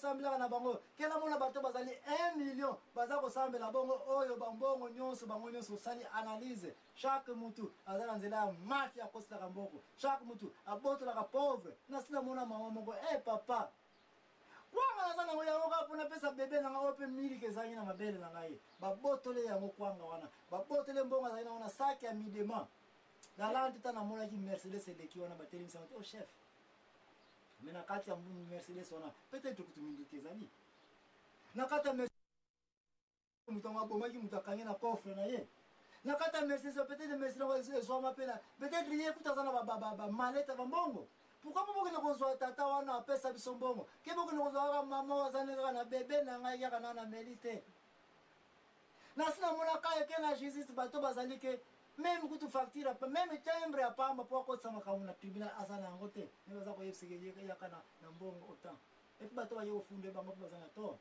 sambela na bango kela mona bato bazali 1 million baza ko sambela bongo oyo bambongo nyonso bango nyonso sali analyse chaque mutu azala nzela ya mafia kosala mboko chaque mutu abotolaka pauvre na sina mona mama moko papa kwanga nazana ngo yango kapona pesa bebe nanga ope miliki ezangi na mabele na ngai babotole yango kwanga wana babotole mbongo azali na wana saki ya midema la lante tana mona ki Mercedes eleki wana batelemisa oh chef mais na kati ya Mercedes wana peut-être kutuminduka ezali na kati ya Mercedes mutu abomaki mutu akangi na coffre na ye na kati ya Mercedes peut-être Mercedes ezwama pena peut-être ye kutazana ba maleta bambongo. Pourquoi vous ne consommez pas tata wana apesa biso mbongo? Ke vous ne consommez mama wazane na bebe na ngai yaka na melite. Na sina mona kaya ke na Jesus bato bazali ke même kutu facture même timbre apamba po ko tsama ka una tribunal asana ngote. Ne baza ko yepsike yaka na mbongo autant. Et bato ba yo funde bango bazana to.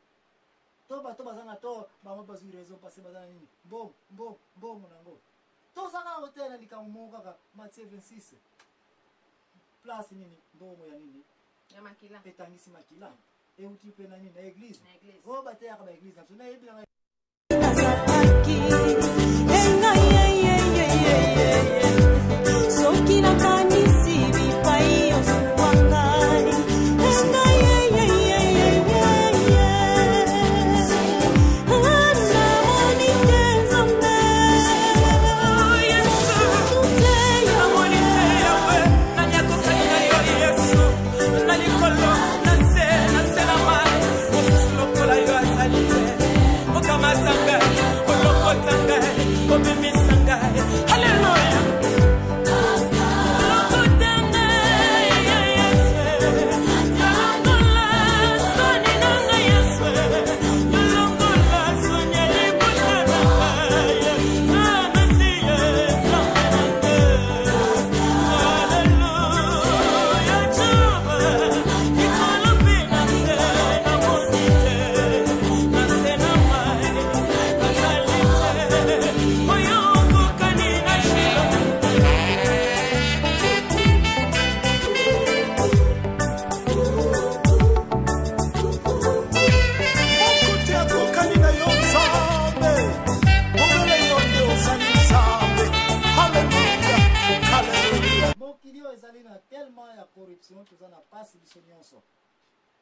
To bato bazana to bango bazu raison passer bazana nini. Bon nango. To saka hotel ndikamuka ka Matthieu 26. Place nini mbongo ya nini ya makila etangisi makila e utipe na nini na église o bate ya ba église na ebila soki na kanisi bipai osuwangani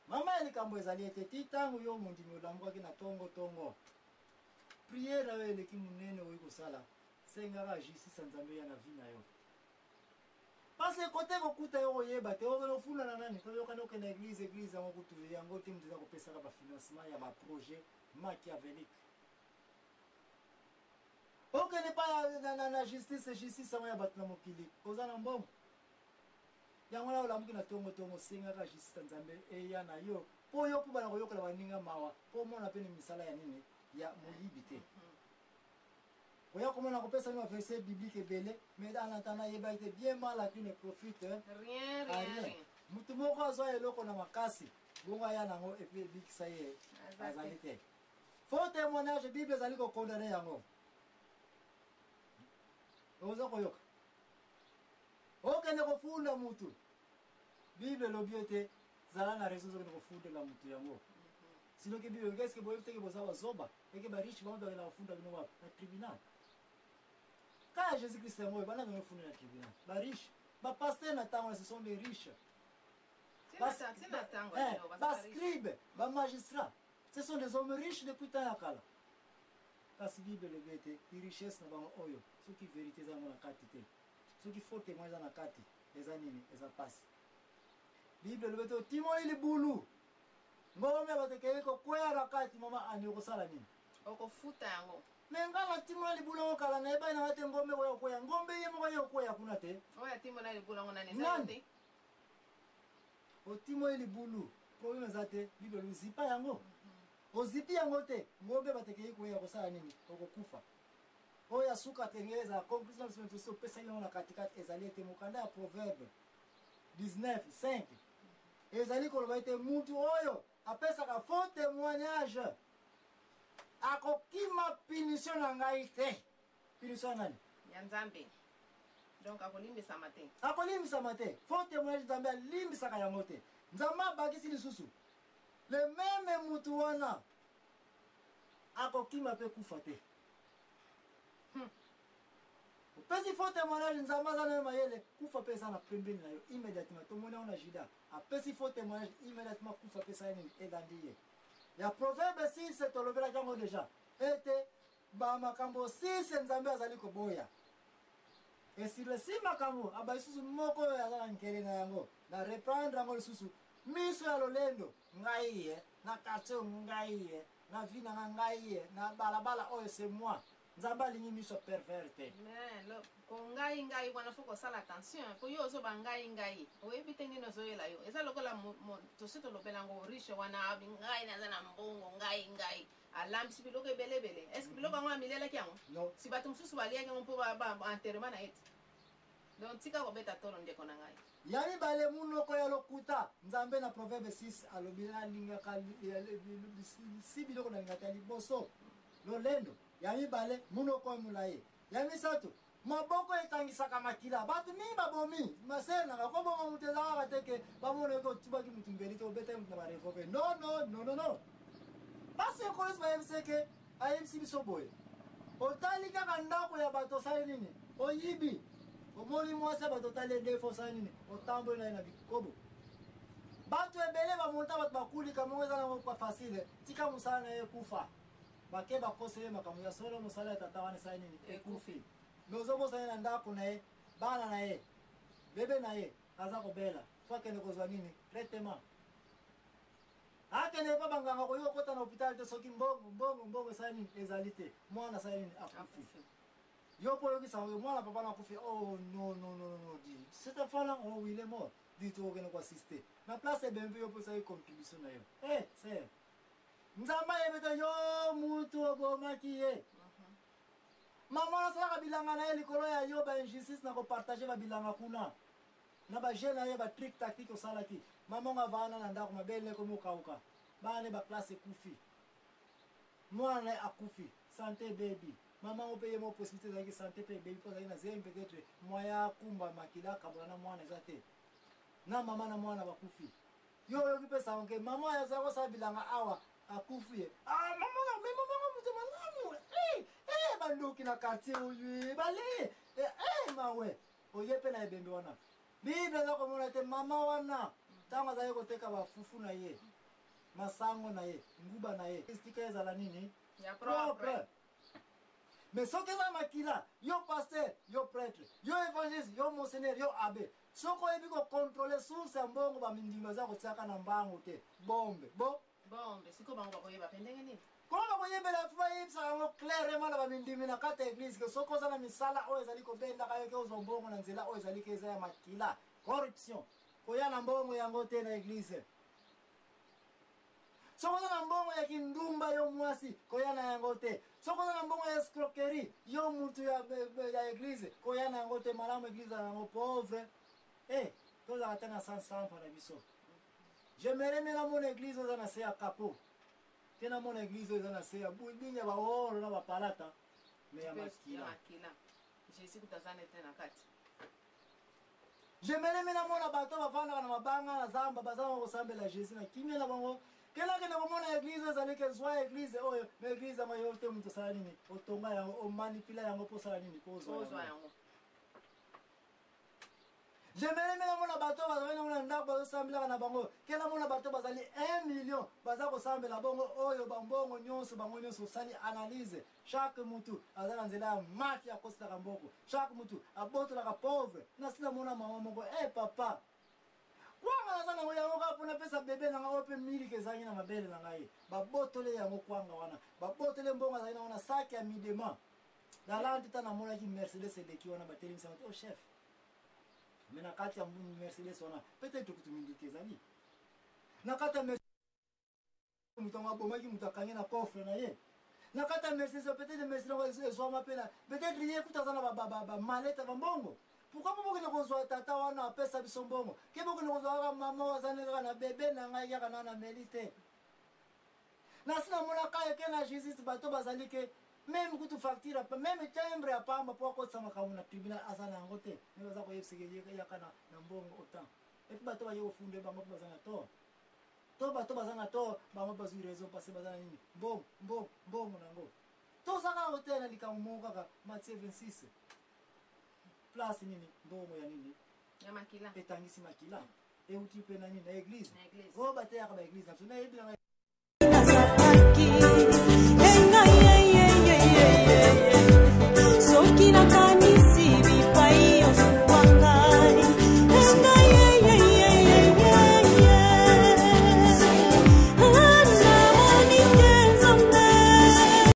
Mama elikambo ezali eteti tango yo mundimi olambwaki na tongo priere oyo eleki munene oyo kosala sengaka justice nzambe ya na vi na yo parce kote kokuta yo koyeba te okofunda na nani toyokana okende église yango kutu yango te mutu eza kopesaka bafinancement ya baprojet machiavélique okende pa na justice yango ya bato na mokili oza na mbongo yango na olamuki na tongo sengaka justice nzambe eya na yo po yo kuba na koyokola baninga mawa po mona pene misala ya nini ya moyibi te oya komona kopesa ni verset biblique ebele mais en attendant yeba ite bien mal à qui ne profite rien mutu moko azwa eloko na makasi bongo aya nango epe bikisa ye azali te faux témoignage bible ezali kokondane yango oza koyoka okende kofunda mutu bible lobi ete zala na raison zokende kofundela mutu yango sino ke bible qu'est-ce que boye teke boza bazoba eke bariche bango bakela kofunda bino wapi na tribunal kaya Jésus Christ yango bana bino funda na tribunal bariche bapaster na tango ce sont des riches bascribe bamagistrat ce sont des hommes riches depuis temps ya kala kasi bible lobi ete richesse na bango oyo soki vérité ezango na kati te soki faux témoin eza na kati eza nini eza pasi bible lobi ete otimoli libulu ngombe batekei kokwea na kati mama ani okosala nini okofuta yango me nga natimola libulu yango kala nayebai nanga te ngombe koya kokwea ngombe ye moko ye kokwea kuna te oyo atimola libulu yango nani eza te otimoli libulu problème eza te bible ozipa yango ozipi yango te ngombe batekei koya kosala nini okokufa oyo asuka te ngeli ezala conclusion biso opesaki yango na katikati ezali ete mokanda ya proverbe 19:5 ezali koloba ete mutu oyo apesaka faux témoignage akokima punition na ngai te punition nani ya nzambe donc akolimbisama te akolimbisama te faux témoignage nzambe alimbisaka yango te nzambe abakisi lisusu le même mutu wana akokima pe kufa te opesi faux témoignage nzambe aza nayo mayele kufa pe eza na pembeni na yo immédiatement tomoni aona juda apesi faux témoignage immédiatement kufa pe esala nini elandi ye ya proverbe 6 tolobelaki yango deja ete bamakambo 6 nzambe azali koboya esile si makambo aba lisusu moko oyo aza na nkele na yango na reprendre yango lisusu miso ya lolendo ngai ye na quartier ngai ye na vi nanga ngai ye na balabala oyo c'est moi nzambe alingi miso pervers te ko ngai wana fo kosala attention po yo ozoba ngai oyebi te nini ozoyela yo eza lokola tosi tolobela ngo riche wana abi ngai naza na mbongo ngai alambisi biloko ebelebele estce biloko yango amilelaki yango si bato mosusu baliaki yango mpo enterrement na ye te donc tika kobeta tolo ndeko na ngai ya mibale munoko ya lokuta nzambe na proverbe 6 alobi alingaka si biloko nalingaka ya liboso lolendo ya mibale munoko ya molayi ya misato maboko etangisaka makila bato mingi babomi masenaka kobonga mutu ezalaka te ke bamona eke otubaki mutu mbeli te obeta ye mutu na barevolve non basi ekolesi bayebisi eke ayebisi biso boye otali kaka ndako ya bato osali nini oyibi omoni mwasi ya bato otali edefo osali nini otamboli na ye na bikobo bato ebele bamonta bato bakulika mongo eza nango kwa fasile tika mosala na ye ekufa bake bakose ye makambo ya solo mosala ya tata wana esali nini ekufi me ozobosana ye na ndako na ye bana na ye bebe na ye aza kobela fo akende kozwa nini traitement akende pa banganga koyo okota na hôpital te soki mbongo esali nini ezali te mwana asali nini akufi yo mpo oyokisa mwana papa na akufi oh non di cet enfant là oh il est mort di to okende koassiste na place ebembe yo mpo esali contribution na yo ser nzambe ayebe te yo mutu obomaki ye mama nasalaka bilanga na ye likolo ya yo bainjustice na kopartage babilanga kuna na baje na ye batrik tactique osalaki mama ngo avana na ndako mabele komi okauka bana ne baklase ekufi mwana na ye akufi sante bebi mama ngo mpe ye mo possibilité ezalaki sante mpe bebi mpo azalaki na zemi peut-être moya akumba makila akabola na mwana eza te na mama na mwana bakufi yo oyoki mpe sango mama azala kosala bilanga awa akufi ye mama mutu malamu bandoki na quartier oyo bale mawe oye mpe na ebembe wana bible eza komona te mama wana ntango azali koteka bafufu na ye masango na ye nguba na ye estika ezala nini propre mais soki eza makila yo paster yo prêtre yo évangéliste yo monseigneur yo abe soki oyebi kocontrole source ya mbongo bamindimba eza kotiaka na mbango te bombe siko bango bakoyeba pe ndenge nini koma bakoyebela fo bayebisaka yango clairement na bamindimi na kati ya eglise ke soki oza na misala oyo ezali kobendaka yo ke ozwa mbongo na nzela oyo ezali ke eza ya makila corruption koya na mbongo yango te na eglise soki oza na mbongo ya kindumba yo mwasi koya na yango te soki oza na mbongo ya escroquerie yo mutu ya eglise koya na yango te malamu eglise na yango pauvre tozaka te na sansampa na biso jemere me namona eglise oza na se ya kapo te namona eglise oyo eza na se ya bingi ya baoro na bapalata me ya makila jésus kutazana te na kati jemere me namona bato bafandaka na mabanga na zamba bazanga kosambela jésus na kimia na bango kelakende komona eglise oyo ezali ke zwa eglise oyo me eglise yango yo te moto osala nini otonga yango omanipula yango mpo osala nini mpo ozwa yango jemere me namona bato bazali nango na ndako bazosambelaka na bango ke namona bato bazali 1 million baza kosambela bongo oyo bambongo nyonso bango nyonso osali analyse chaque mutu aza na nzela ya mafia akoselaka mboko chaque mutu abotolaka pauvre nasi namona mama moko papa kwanga naza nango yango kaka mpona pesa bebe na nga oyo mpe miliki ezalaki na mabele na ngai babotole yango kwanga wana babotole mbongo azali nango na saki ya midema dalandi ta namonaki mercedes eleki wana batelemisaka te chef me na kati ya mercedes wana peut-être kutu mindiki ezali na kati ya mutu yango abomaki mutu akangi na coffre na ye na kati ya mercedes peut-être mercedes yango ezwama mpe na peut-être ye kutu aza na bamalete bambongo pourquoi mpo bokende kozwa tata wana apesa biso mbongo ke bokende kozwa kaka mama azali kaka na bebe na ngai kaka na meli te nasi namonaka eke na jésus bato bazali ke même kutu facture même timbre ya pamba po akotisa makambo na tribunal aza na yango te me baza koyebisaka yaka na mbongo autant epuis bato baye kofunde bango mpo baza na tort to bato bazana to bango bazwi raison parce bazana nini mbongo nango tozaka hotel na likambo moko kaka Matthieu 26 place nini mbongo ya nini ya makila etangisi makila euti pe na nini na église na église o bateyaka ba église na yebi